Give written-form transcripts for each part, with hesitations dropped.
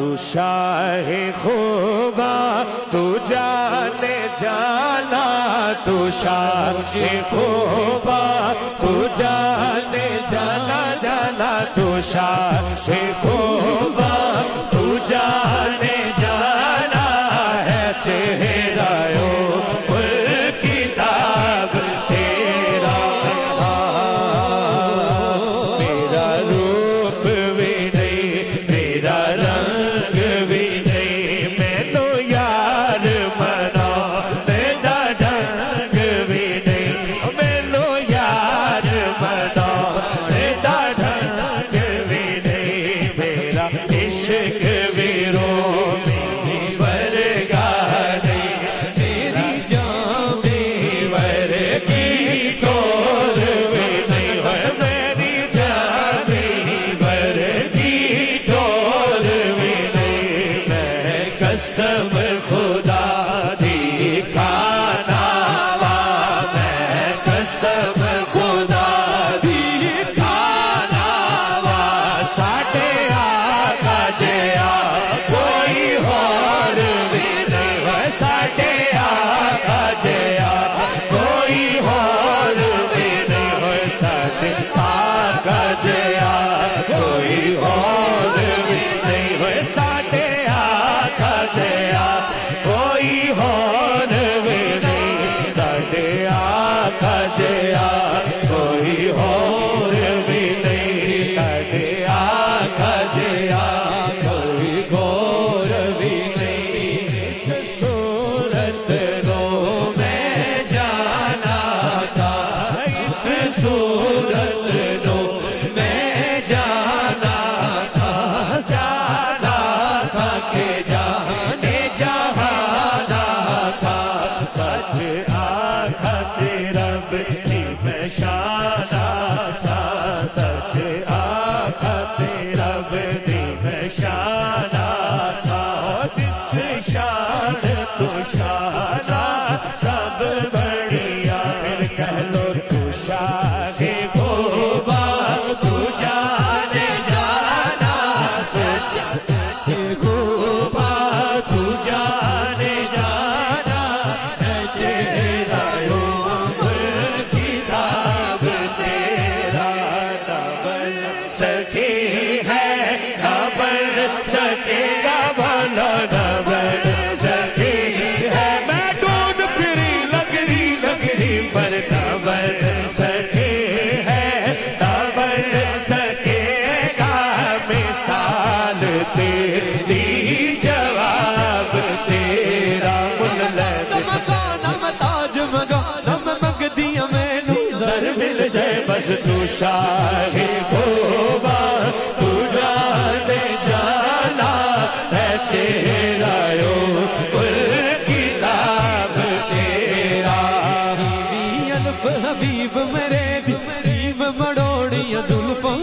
تو شاہ خوبا تو جانے جانا تو شاہ خوبا تو جانے جانا جانا تو شاہ خوبا تو جانے جانا ہے چہرہ کتاب تیرا میرا روپ بھی نہیں میرا رنگ بھی نہیں میں تو یار منا میرا ڈنگ بھی نہیں میں تو یار منا میرا ڈنگ بھی نہیں میرا عشق بھی رو قسم خدا دی کھانا وا میں قسم خدا دی کھانا وا ساڈے آقا جیا کوئی اور بھی نہیں ساڈے آقا جیا کوئی اور بھی نہیں ساڈے آقا جیا کوئی اور بھی نہیں ساڈے جیا کوئی اور بھی نہیں ساڈے آقا جیا کوئی اور بھی نہیں ساڈے آقا جیا کوئی اور بھی نہیں اس صورت کو میں جانا تھا اس صورت کو میں جانا تھا جانا تھا کہ جانے جہانا تھا سچ آقا رب کی میں شانا تھا سچ آقا رب کی میں شانا تھا جس شان تو شانا سب بڑھیا پھر کہہ لو تو شاہ خوبا تو جانے جانا تو خوبا تو جانے جانا ہے چہرہ کتاب تیرا نہ بن سکے ہے نہ بن سکے گا بھلا نہ بن سکے ہے میں ڈھونڈ پھری لکڑی لکڑی پر نہ بن سکے ہے نہ بن سکے گا مثال تیری جواب تیرا نم تاج مگا نم مگ دیا میں نو زر مل جائے بس تو شاہ خوبا تو جانے جانا ہے چہرہ کتاب تیرا بی الف حبیب میرے دیب مڑوڑیاں زلفاں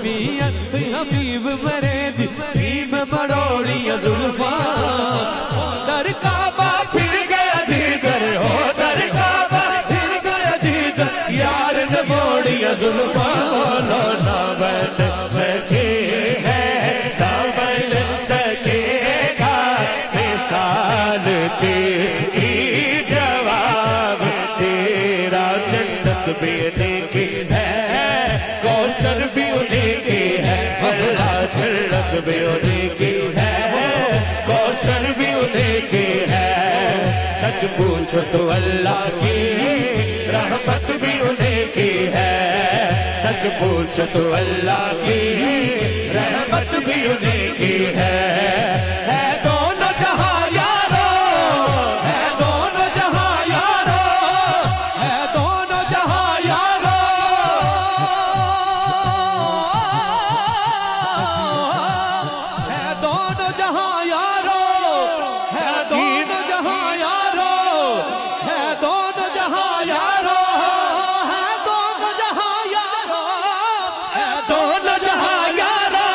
بی الف حبیب میرے دیب مڑوڑیاں زلفاں در کعبہ پھر گیا جدھر ہو در کعبہ پھر گیا جدھر یار نے موڑیاں زلفاں نہ بن سکے ہے نہ بن سکے گا مثال تیری جواب تیرا جنت بھی انہیں کی ہے کوثر بھی انہیں کی ہے اللہ جنت بھی انہیں کی ہے کوثر بھی انہیں کی ہے سچ پوچھو تو اللہ کی رحمت بھی انہیں کی ہے سچ پوچھو تو اللہ کی رحمت بھی انہیں کی ہے دونوں جہاں یارو ہے دونوں جہاں یارو ہے دونوں جہاں یارو ہے دونوں جہاں یارو ہے دونوں جہاں یارو ہے دونوں جہاں یارو ہے دونوں جہاں یارو ہے دونوں جہاں یارو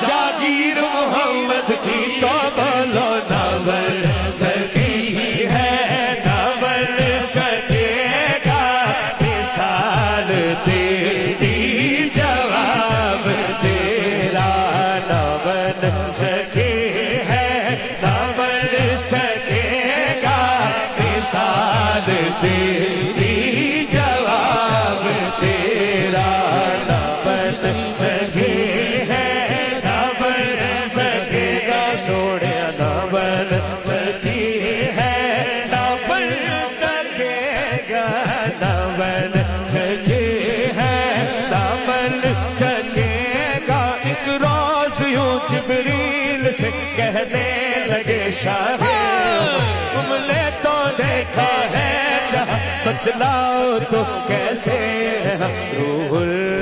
جاگیر محمد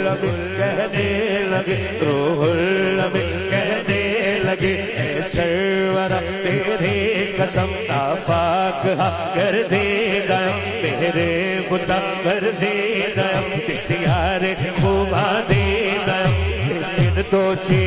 الامین کہنے لگے، روح الامین کہنے لگے، اے سرورا تیری قسم ناپاک ہاں کر دے گا میرے بتا کر دے گا بسیار خوبا دے گا، تو چیز